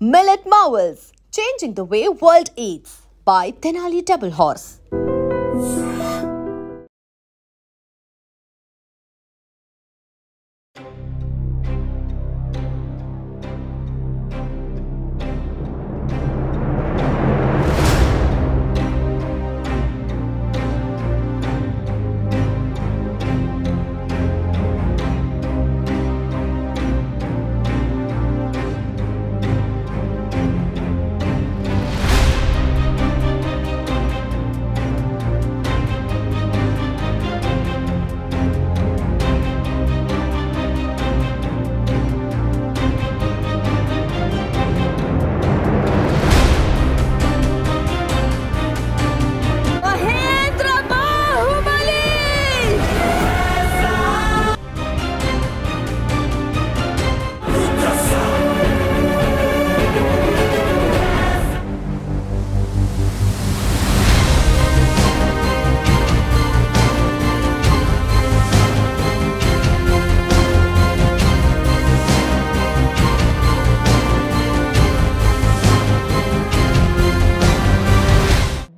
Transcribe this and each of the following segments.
Millet Marvels, changing the way world eats by Tenali Double Horse.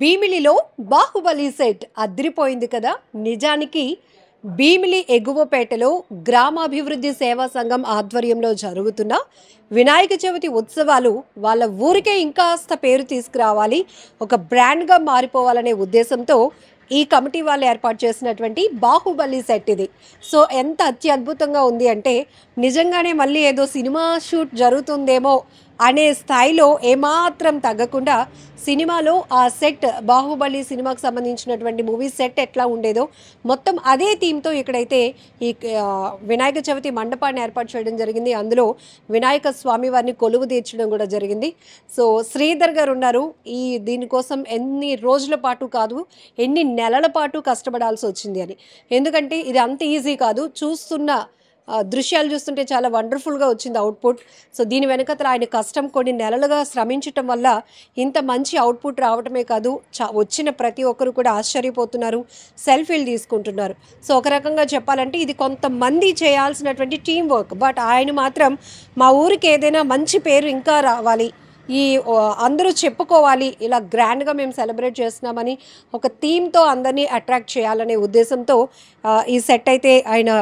భీమిలిలో Baahubali set అదిరిపోయింది కదా. నిజానికి భీమిలి ఎగువపేటలో గ్రామాభివృద్ధి సేవా సంఘం ఆధ్వర్యంలో జరుగుతున్న వినాయక చవితి ఉత్సవాలు వాళ్ళ ఊరికే ఇంకాస్త పేరు తీసుకురావాలి, ఒక బ్రాండ్గా మారిపోవాలనే ఉద్దేశంతో ఈ కమిటీ వాళ్ళు ఏర్పాటు చేసినటువంటి బాహుబలి సెట్ ఇది. సో ఎంత అత్యద్భుతంగా ఉంది అంటే నిజంగానే మళ్ళీ ఏదో సినిమా షూట్ జరుగుతుందేమో అనే స్థాయిలో ఏమాత్రం తగ్గకుండా సినిమాలో ఆ సెట్, బాహుబలి సినిమాకు సంబంధించినటువంటి మూవీ సెట్ ఎట్లా ఉండేదో మొత్తం అదే థీమ్తో ఇక్కడైతే ఈ వినాయక చవితి మండపాన్ని ఏర్పాటు చేయడం జరిగింది. అందులో వినాయక స్వామి వారిని కొలువు తీర్చడం కూడా జరిగింది. సో శ్రీధర్ గారు ఉన్నారు. దీనికోసం ఎన్ని రోజుల పాటు కాదు, ఎన్ని నెలల పాటు కష్టపడాల్సి వచ్చింది అని. ఎందుకంటే ఇది అంత ఈజీ కాదు. దృశ్యాలు చూస్తుంటే చాలా వండర్ఫుల్గా వచ్చింది అవుట్పుట్. సో దీని వెనకతల ఆయన కష్టం, కొన్ని నెలలుగా శ్రమించటం వల్ల ఇంత మంచి అవుట్పుట్ రావటమే కాదు, వచ్చిన ప్రతి ఒక్కరు కూడా ఆశ్చర్యపోతున్నారు, సెల్ఫీలు తీసుకుంటున్నారు. సో ఒక రకంగా చెప్పాలంటే ఇది కొంతమంది చేయాల్సినటువంటి టీం వర్క్. బట్ ఆయన మాత్రం మా ఊరికి ఏదైనా మంచి పేరు ఇంకా రావాలి, అందరూ చెప్పుకోవాలి, ఇలా గ్రాండ్గా మేము సెలబ్రేట్ చేస్తున్నామని ఒక థీమ్తో అందరినీ అట్రాక్ట్ చేయాలనే ఉద్దేశంతో ఈ సెట్ అయితే ఆయన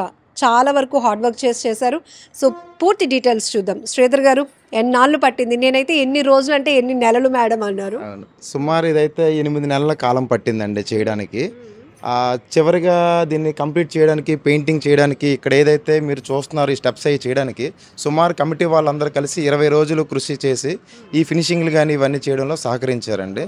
చాలా వరకు హార్డ్ వర్క్ చేశారు. సో పూర్తి డీటెయిల్స్ చూద్దాం. శ్రీధర్ గారు, ఎన్నాళ్ళు పట్టింది? నేనైతే ఎన్ని రోజులు అంటే ఎన్ని నెలలు మేడం అన్నారు. సుమారు ఇదైతే 8 నెలల కాలం పట్టిందండి చేయడానికి. చివరిగా దీన్ని కంప్లీట్ చేయడానికి, పెయింటింగ్ చేయడానికి, ఇక్కడ ఏదైతే మీరు చూస్తున్నారు ఈ స్టెప్స్ అవి చేయడానికి సుమారు కమిటీ వాళ్ళందరూ కలిసి 20 రోజులు కృషి చేసి ఈ ఫినిషింగ్లు కానీ ఇవన్నీ చేయడంలో సహకరించారండి.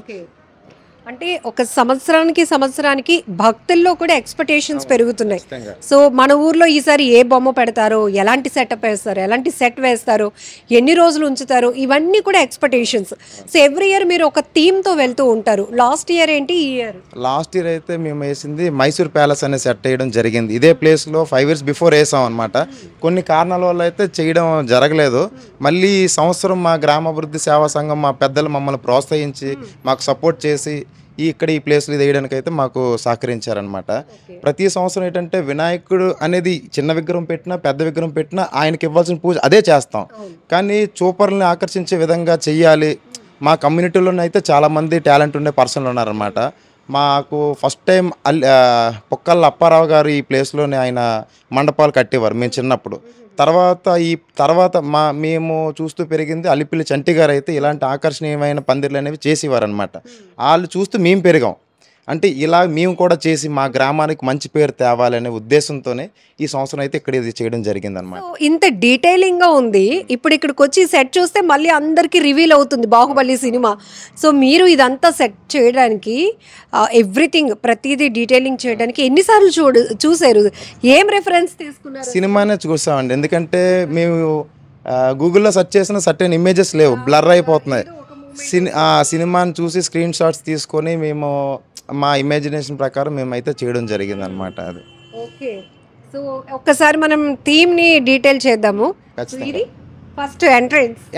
అంటే ఒక సంవత్సరానికి భక్తుల్లో కూడా ఎక్స్పెక్టేషన్స్ పెరుగుతున్నాయి. సో మన ఊర్లో ఈసారి ఏ బొమ్మ పెడతారో, ఎలాంటి సెటప్ వేస్తారో, ఎలాంటి సెట్ వేస్తారో, ఎన్ని రోజులు ఉంచుతారో, ఇవన్నీ కూడా ఎక్స్పెక్టేషన్స్. సో ఎవ్రీ ఇయర్ మీరు ఒక థీమ్తో వెళ్తూ ఉంటారు. లాస్ట్ ఇయర్ ఏంటి? లాస్ట్ ఇయర్ అయితే మేము వేసింది మైసూర్ ప్యాలెస్ అనే సెట్ వేయడం జరిగింది. ఇదే ప్లేస్లో 5 years బిఫోర్ వేసాం అనమాట. కొన్ని కారణాల వల్ల అయితే చేయడం జరగలేదు. మళ్ళీ ఈ సంవత్సరం మా గ్రామాభివృద్ధి సేవా సంఘం మా పెద్దలు మమ్మల్ని ప్రోత్సహించి మాకు సపోర్ట్ చేసి ఇక్కడ ఈ ప్లేస్లో వేయడానికి అయితే మాకు సహకరించారనమాట. ప్రతి సంవత్సరం ఏంటంటే వినాయకుడు అనేది చిన్న విగ్రహం పెట్టినా పెద్ద విగ్రహం పెట్టినా ఆయనకి ఇవ్వాల్సిన పూజ అదే చేస్తాం. కానీ చూపర్లని ఆకర్షించే విధంగా చెయ్యాలి. మా కమ్యూనిటీలోనే అయితే చాలామంది టాలెంట్ ఉండే పర్సన్లు ఉన్నారనమాట. మాకు ఫస్ట్ టైం పొక్కళ్ళ అప్పారావు గారు ఈ ప్లేస్లోనే ఆయన మండపాలు కట్టేవారు మేము చిన్నప్పుడు. తర్వాత మేము చూస్తూ పెరిగింది అలిపిల్లి చంటి గారు అయితే ఇలాంటి ఆకర్షణీయమైన పందిర్లు అనేవి చేసేవారు అనమాట. వాళ్ళు చూస్తూ మేము పెరిగాం. అంటే ఇలా మేము కూడా చేసి మా గ్రామానికి మంచి పేరు తేవాలనే ఉద్దేశంతోనే ఈ సంవత్సరం అయితే ఇక్కడ ఇది చేయడం జరిగింది అనమాట. ఇంత డీటెయిలింగ్గా ఉంది. ఇప్పుడు ఇక్కడికి వచ్చి సెట్ చూస్తే మళ్ళీ అందరికీ రివీల్ అవుతుంది బాహుబలి సినిమా. సో మీరు ఇదంతా సెట్ చేయడానికి, ఎవ్రీథింగ్ ప్రతిదీ డీటెయిలింగ్ చేయడానికి ఎన్నిసార్లు చూసారు? ఏం రెఫరెన్స్ తీసుకున్నారు? సినిమానే చూసామండి. ఎందుకంటే మేము గూగుల్లో సెర్చ్ చేసిన సర్టెన్ ఇమేజెస్ లేవు, బ్లర్ అయిపోతున్నాయి. సినిమాని చూసి స్క్రీన్ షాట్స్ తీసుకొని మేము మా ఇమాజినేషన్ ప్రకారం మేమైతే చేయడం జరిగింది అనమాట. అది ఓకే. సో ఒక్కసారి మనం థీమ్ని డీటెయిల్ చేద్దాము. ఫస్ట్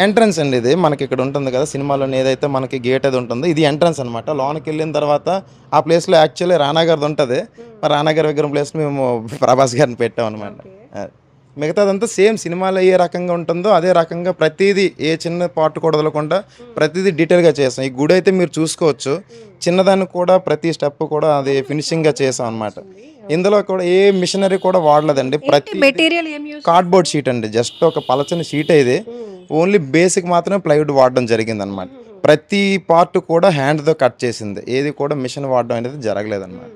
ఎంట్రన్స్ అండి. ఇది మనకి ఇక్కడ ఉంటుంది కదా సినిమాలో ఏదైతే మనకి గేట్ అది ఉంటుందో ఇది ఎంట్రన్స్ అనమాట. లోనికి వెళ్ళిన తర్వాత ఆ ప్లేస్లో యాక్చువల్లీ రానా గారిది ఉంటుంది. రానా గారి విగ్రహం ప్లేస్లో మేము ప్రభాస్ గారిని పెట్టాం అనమాట. మిగతాదంతా సేమ్ సినిమాలో ఏ రకంగా ఉంటుందో అదే రకంగా ప్రతిదీ ఏ చిన్న పార్ట్ కూడా వదలకుండా ప్రతిదీ డీటెయిల్గా చేసాం. ఈ గుడి అయితే మీరు చూసుకోవచ్చు, చిన్నదాన్ని కూడా ప్రతి స్టెప్ కూడా అది ఫినిషింగ్గా చేసాం అనమాట. ఇందులో కూడా ఏ మిషనరీ కూడా వాడలేదండి. ప్రతి మెటీరియల్ ఏం యూస్ కార్డ్బోర్డ్ షీట్ అండి, జస్ట్ ఒక పలచని షీట్ ఇది. ఓన్లీ బేసిక్ మాత్రమే ప్లైవుడ్ వాడడం జరిగింది అనమాట. ప్రతి పార్ట్ కూడా హ్యాండ్తో కట్ చేసింది, ఏది కూడా మిషన్ వాడడం అనేది జరగలేదన్నమాట.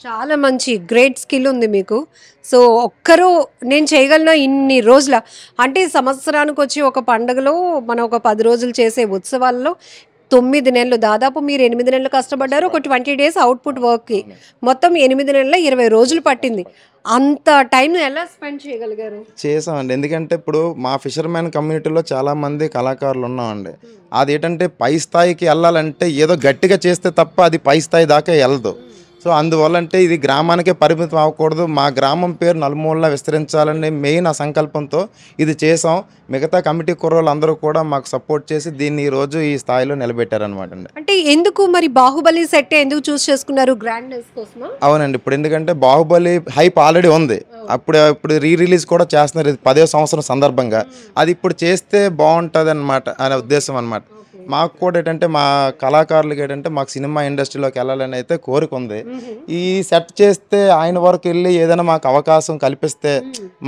చాలా మంచి గ్రేట్ స్కిల్ ఉంది మీకు. సో ఒక్కరు నేను చేయగలను ఇన్ని రోజుల అంటే సంవత్సరానికి వచ్చి ఒక పండుగలో మనం ఒక 10 రోజులు చేసే ఉత్సవాల్లో 9 నెలలు దాదాపు మీరు 8 నెలలు కష్టపడ్డారు. ఒక 20 days అవుట్పుట్ వర్క్కి మొత్తం 8 నెలల 20 రోజులు పట్టింది. అంత టైం ఎలా స్పెండ్ చేయగలిగారు? చేసామండి, ఎందుకంటే ఇప్పుడు మా ఫిషర్మ్యాన్ కమ్యూనిటీలో చాలామంది కళాకారులు ఉన్నామండి. అదేంటంటే పై స్థాయికి వెళ్ళాలంటే ఏదో గట్టిగా చేస్తే తప్ప అది పై స్థాయి దాకా వెళ్ళదు. సో అందువల్ల అంటే ఇది గ్రామానికే పరిమితం అవ్వకూడదు, మా గ్రామం పేరు నలుమూలలా విస్తరించాలని మెయిన్ ఆ సంకల్పంతో ఇది చేసాం. మిగతా కమిటీ కుర్రోళ్ళు అందరూ కూడా మాకు సపోర్ట్ చేసి దీన్ని ఈరోజు ఈ స్థాయిలో నిలబెట్టారనమాట అండి. అంటే ఎందుకు మరి బాహుబలి సెట్ ఎందుకు చూస్ చేసుకున్నారు? గ్రాండ్నెస్ కోసమా? అవునండి, ఇప్పుడు ఎందుకంటే బాహుబలి హైప్ ఆల్రెడీ ఉంది, ఇప్పుడు రిలీజ్ కూడా చేస్తున్నారు, ఇది 10వ సంవత్సరం సందర్భంగా. అది ఇప్పుడు చేస్తే బాగుంటుంది అనమాట అనే ఉద్దేశం అనమాట. మాకు కూడా ఏంటంటే మా కళాకారులకి ఏంటంటే మాకు సినిమా ఇండస్ట్రీలోకి వెళ్ళాలని అయితే కోరిక ఉంది. ఈ సెట్ చేస్తే ఆయన వరకు వెళ్ళి ఏదైనా మాకు అవకాశం కల్పిస్తే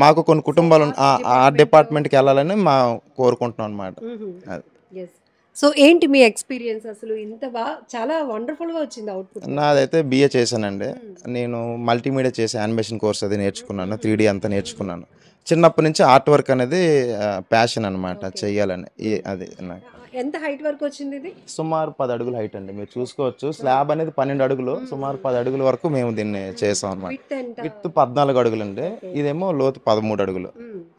మాకు కొన్ని కుటుంబాలు ఆ డిపార్ట్మెంట్కి వెళ్ళాలని మా కోరుకుంటున్నాం అనమాట. సో ఏంటి మీ ఎక్స్పీరియన్స్? అసలు ఇంత చాలా వండర్ఫుల్గా వచ్చింది అవుట్పుట్. నాదైతే BA చేశానండి, నేను మల్టీమీడియా చేసి యానిమేషన్ కోర్స్ అది నేర్చుకున్నాను, 3D అంతా నేర్చుకున్నాను. చిన్నప్పటి నుంచి ఆర్ట్ వర్క్ అనేది ప్యాషన్ అనమాట, చెయ్యాలని. అది నాకు ఎంత హైట్ వరకు వచ్చింది ఇది? సుమారు 10 అడుగుల హైట్ అండి, మీరు చూసుకోవచ్చు. స్లాబ్ అనేది 12 అడుగులు, సుమారు 10 అడుగుల వరకు మేము దీన్ని చేసాం అనమాట. విత్ 14 అడుగులు అండి, ఇదేమో లోతు 13 అడుగులు,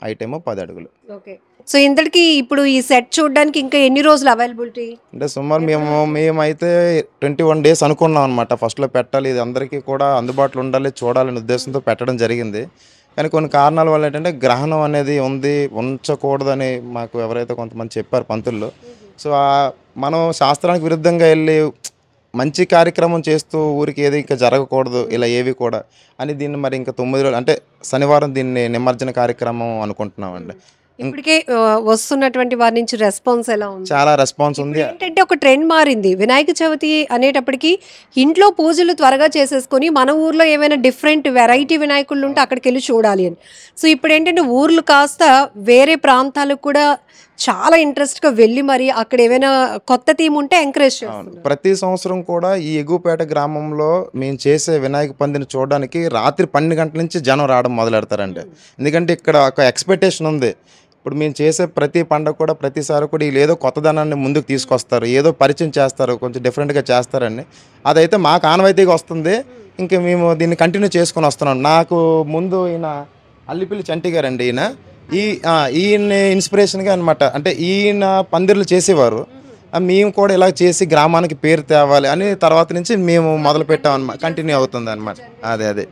హైట్ ఏమో 10 అడుగులు. ఓకే. సో ఇంతటికి ఇప్పుడు ఈ సెట్ చూడడానికి ఇంకా ఎన్ని రోజులు అవైలబిలిటీ? అంటే సుమారు మేమైతే 21 days అనుకున్నాం అనమాట. ఫస్ట్లో పెట్టాలి, ఇది అందరికీ కూడా అందుబాటులో ఉండాలి, చూడాలనే ఉద్దేశంతో పెట్టడం జరిగింది. కానీ కొన్ని కారణాల వల్ల ఏంటంటే గ్రహణం అనేది ఉంది, ఉంచకూడదని మాకు ఎవరైతే కొంతమంది చెప్పారు పంతుల్లో. సో మనం శాస్త్రానికి విరుద్ధంగా వెళ్ళి మంచి కార్యక్రమం చేస్తూ ఊరికి ఏది ఇంకా జరగకూడదు ఇలా ఏవి కూడా అని దీన్ని మరి ఇంకా 9 రోజులు అంటే శనివారం దీన్ని నిమజ్జన కార్యక్రమం అనుకుంటున్నామండి. ఇప్పటికే వస్తున్నటువంటి వారి నుంచి రెస్పాన్స్ ఎలా ఉంది? చాలా రెస్పాన్స్ ఉంది. ఏంటంటే ఒక ట్రెండ్ మారింది, వినాయక చవితి అనేటప్పటికి ఇంట్లో పూజలు త్వరగా చేసేసుకొని మన ఊర్లో ఏమైనా డిఫరెంట్ వెరైటీ వినాయకుళ్ళు ఉంటే అక్కడికి వెళ్ళి చూడాలి అని. సో ఇప్పుడు ఏంటంటే ఊర్లు కాస్త వేరే ప్రాంతాలకు కూడా చాలా ఇంట్రెస్ట్గా వెళ్ళి మరి అక్కడ ఏమైనా కొత్త థీమ్ ఉంటే ఎంకరేజ్ చేస్తాం. ప్రతి సంవత్సరం కూడా ఈ ఎగువపేట గ్రామంలో మేము చేసే వినాయక పందిని చూడడానికి రాత్రి 12 గంటల నుంచి జనం రావడం మొదలెడతారండి. ఎందుకంటే ఇక్కడ ఒక ఎక్స్పెక్టేషన్ ఉంది, ఇప్పుడు మేము చేసే ప్రతి పండుగ కూడా ప్రతిసారి కూడా వీళ్ళు ఏదో కొత్తదనాన్ని ముందుకు తీసుకొస్తారు, ఏదో పరిచయం చేస్తారు, కొంచెం డిఫరెంట్గా చేస్తారండి. అదైతే మాకు ఆనవాయితీగా వస్తుంది, ఇంకా మేము దీన్ని కంటిన్యూ చేసుకొని వస్తున్నాం. నాకు ముందు ఈయన అల్లిపిల్లి చంటి గారండి, ఈయన ఇన్స్పిరేషన్గా అనమాట. అంటే ఈయన పందిర్లు చేసేవారు, మేము కూడా ఇలా చేసి గ్రామానికి పేరు తేవాలి అని తర్వాత నుంచి మేము మొదలు పెట్టాం అనమాట, కంటిన్యూ అవుతుంది అనమాట. అదే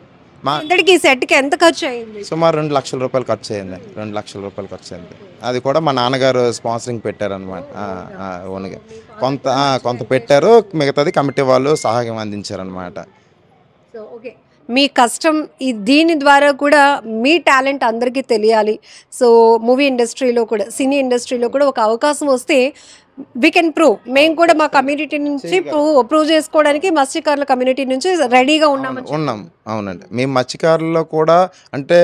మా ఈ సెట్కి ఎంత ఖర్చు అయింది? సుమారు 2 లక్షల రూపాయలు ఖర్చు అయింది, 2 లక్షల రూపాయలు ఖర్చు అయింది. అది కూడా మా నాన్నగారు స్పాన్సరింగ్ పెట్టారనమాట, ఓన్గా కొంత పెట్టారు, మిగతాది కమిటీ వాళ్ళు సహాయం అందించారనమాట. సో ఓకే, మీ కష్టం దీని ద్వారా కూడా మీ టాలెంట్ అందరికీ తెలియాలి. సో మూవీ ఇండస్ట్రీలో కూడా సినీ ఇండస్ట్రీలో కూడా ఒక అవకాశం వస్తే వీ కెన్ ప్రూవ్. మేము కూడా మా కమ్యూనిటీ నుంచి ప్రూవ్ చేసుకోవడానికి మత్స్యకారుల కమ్యూనిటీ నుంచి రెడీగా ఉన్నాం. అవునండి, మేము మత్స్యకారుల్లో కూడా అంటే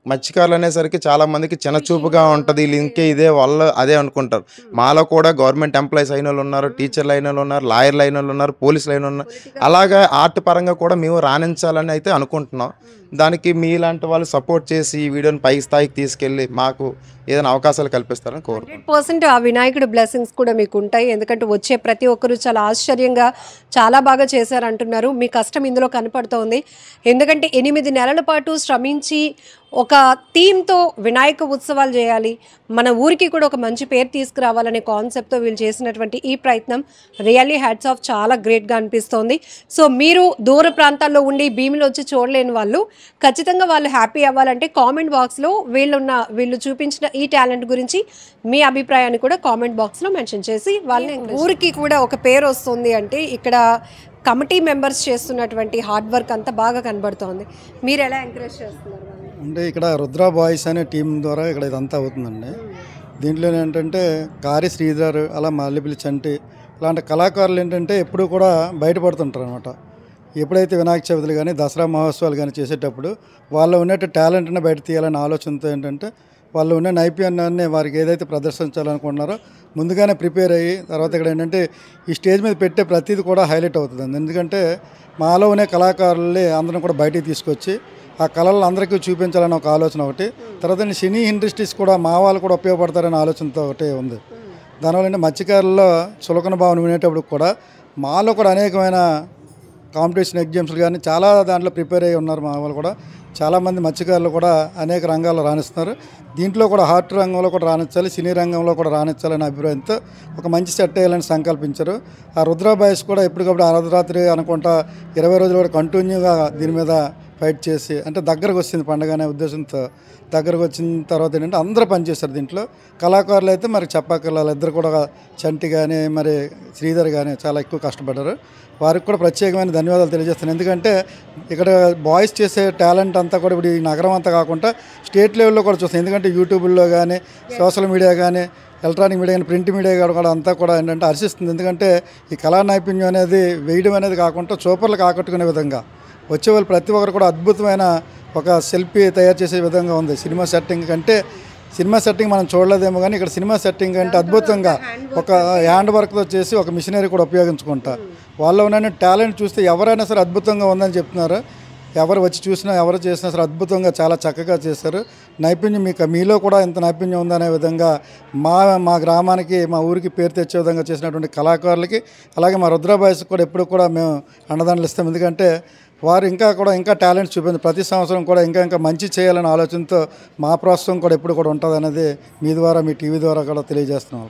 మత్స్యకారులు అనేసరికి చాలా మందికి చిన్న చూపుగా ఉంటుంది, వీళ్ళు ఇంకే ఇదే వాళ్ళు అదే అనుకుంటారు. మాలో కూడా గవర్నమెంట్ ఎంప్లాయీస్ అయిన వాళ్ళు ఉన్నారు, టీచర్లు అయిన వాళ్ళు ఉన్నారు, లాయర్లు అయిన వాళ్ళు ఉన్నారు, పోలీసులు అయిన ఉన్నారు. అలాగా ఆర్ట్ పరంగా కూడా మేము రాణించాలని అయితే అనుకుంటున్నాం. దానికి మీలాంటి వాళ్ళు సపోర్ట్ చేసి ఈ వీడియోని పై స్థాయికి తీసుకెళ్ళి మాకు ఏదైనా అవకాశాలు కల్పిస్తారని కోరుకుంటున్నాను. 100% ఆ వినాయకుడి బ్లెస్సింగ్స్ కూడా మీకు ఉంటాయి. ఎందుకంటే వచ్చే ప్రతి ఒక్కరు చాలా ఆశ్చర్యంగా చాలా బాగా చేశారంటున్నారు. మీ కష్టం ఇందులో కనపడుతోంది. ఎందుకంటే 8 నెలల పాటు శ్రమించి ఒక థీమ్తో వినాయక ఉత్సవాలు చేయాలి, మన ఊరికి కూడా ఒక మంచి పేరు తీసుకురావాలనే కాన్సెప్ట్తో వీళ్ళు చేసినటువంటి ఈ ప్రయత్నం రియల్లీ హ్యాట్స్ ఆఫ్, చాలా గ్రేట్గా అనిపిస్తోంది. సో మీరు దూర ప్రాంతాల్లో ఉండి భీమిలో వచ్చి చూడలేని వాళ్ళు ఖచ్చితంగా వాళ్ళు హ్యాపీ అవ్వాలంటే కామెంట్ బాక్స్లో వీళ్ళు చూపించిన ఈ టాలెంట్ గురించి మీ అభిప్రాయాన్ని కూడా కామెంట్ బాక్స్లో మెన్షన్ చేసి వాళ్ళని ఊరికి కూడా ఒక పేరు వస్తుంది అంటే ఇక్కడ కమిటీ మెంబర్స్ చేస్తున్నటువంటి హార్డ్ వర్క్ అంతా బాగా కనబడుతోంది. మీరు ఎలా ఎంకరేజ్ చేస్తున్నారు? అంటే ఇక్కడ రుద్ర బాయ్స్ అనే టీం ద్వారా ఇక్కడ ఇదంతా అవుతుందండి. దీంట్లో ఏంటంటే కారి శ్రీధర్, అలా మల్లెపల్లి చంటి ఇలాంటి కళాకారులు ఏంటంటే ఎప్పుడూ కూడా బయటపడుతుంటారు అనమాట. ఎప్పుడైతే వినాయక చవితులు కానీ దసరా మహోత్సవాలు కానీ చేసేటప్పుడు వాళ్ళు ఉన్నట్టు టాలెంట్ని బయట తీయాలనే ఆలోచనతో ఏంటంటే వాళ్ళు ఉన్న నైపుణ్యాన్ని వారికి ఏదైతే ప్రదర్శించాలనుకుంటున్నారో ముందుగానే ప్రిపేర్ అయ్యి తర్వాత ఇక్కడ ఏంటంటే ఈ స్టేజ్ మీద పెట్టే ప్రతిదీ కూడా హైలైట్ అవుతుంది. ఎందుకంటే మాలో ఉన్న కళాకారుల్ని అందరం కూడా బయటికి తీసుకొచ్చి ఆ కళలు అందరికీ చూపించాలని ఒక ఆలోచన ఒకటి, తర్వాత సినీ ఇండస్ట్రీస్ కూడా మా వాళ్ళు కూడా ఉపయోగపడతారనే ఆలోచనతో ఒకటి ఉంది. దానివల్ల మత్స్యకారుల్లో చులకన భావన వినేటప్పుడు కూడా మాలో కూడా అనేకమైన కాంపిటీషన్ ఎగ్జామ్స్లు కానీ చాలా దాంట్లో ప్రిపేర్ అయ్యి ఉన్నారు. మా వాళ్ళు కూడా చాలామంది మత్స్యకారులు కూడా అనేక రంగాల్లో రాణిస్తున్నారు. దీంట్లో కూడా హార్ట్ రంగంలో కూడా రాణించాలి, సినీ రంగంలో కూడా రాణించాలనే అభిప్రాయంతో ఒక మంచి సెట్ వేయాలని సంకల్పించారు. ఆ రుద్ర బాయ్స్ కూడా ఎప్పటికప్పుడు అర్ధరాత్రి అనుకుంటా 20 రోజులు కూడా కంటిన్యూగా దీని మీద ఫైట్ చేసి అంటే దగ్గరకు వచ్చింది పండుగ అనే ఉద్దేశంతో దగ్గరకు వచ్చిన తర్వాత ఏంటంటే అందరూ పనిచేస్తారు. దీంట్లో కళాకారులు అయితే మరి చెప్పక్కర్లేదు, ఇద్దరు కూడా చంటి కానీ మరి శ్రీధర్ కానీ చాలా ఎక్కువ కష్టపడ్డారు. వారికి కూడా ప్రత్యేకమైన ధన్యవాదాలు తెలియజేస్తాను. ఎందుకంటే ఇక్కడ బాయ్స్ చేసే టాలెంట్ అంతా కూడా ఇప్పుడు ఈ నగరం అంతా కాకుండా స్టేట్ లెవెల్లో కూడా చూస్తాం. ఎందుకంటే యూట్యూబ్లో కానీ సోషల్ మీడియా కానీ ఎలక్ట్రానిక్ మీడియా కానీ ప్రింట్ మీడియా కూడా అంతా కూడా ఏంటంటే హర్షిస్తుంది. ఎందుకంటే ఈ కళా నైపుణ్యం అనేది వేయడం అనేది కాకుండా చూపర్లకు ఆకట్టుకునే విధంగా వచ్చే వాళ్ళు ప్రతి ఒక్కరు కూడా అద్భుతమైన ఒక సెల్ఫీ తయారు చేసే విధంగా ఉంది. సినిమా సెట్టింగ్ కంటే సినిమా సెట్టింగ్ మనం చూడలేదేమో కానీ ఇక్కడ సినిమా సెట్టింగ్ అంటే అద్భుతంగా ఒక హ్యాండ్ వర్క్తో చేసి ఒక మిషనరీ కూడా ఉపయోగించుకుంటా వాళ్ళు ఉన్న టాలెంట్ చూస్తే ఎవరైనా సరే అద్భుతంగా ఉందని చెప్తున్నారు. ఎవరు వచ్చి చూసినా ఎవరు చేసినా సరే అద్భుతంగా చాలా చక్కగా చేశారు. నైపుణ్యం మీలో కూడా ఇంత నైపుణ్యం ఉందనే విధంగా మా గ్రామానికి మా ఊరికి పేరు తెచ్చే విధంగా చేసినటువంటి కళాకారులకి అలాగే మా రుద్ర బాయ్స్కి కూడా ఎప్పుడు కూడా మేము అండదండలు ఇస్తాం. ఎందుకంటే వారు ఇంకా టాలెంట్ చూపించారు. ప్రతి సంవత్సరం కూడా ఇంకా మంచి చేయాలనే ఆలోచనతో మా ప్రోత్సాహం కూడా ఎప్పుడు కూడా ఉంటుంది అనేది మీ ద్వారా మీ టీవీ ద్వారా కూడా తెలియజేస్తున్నాం.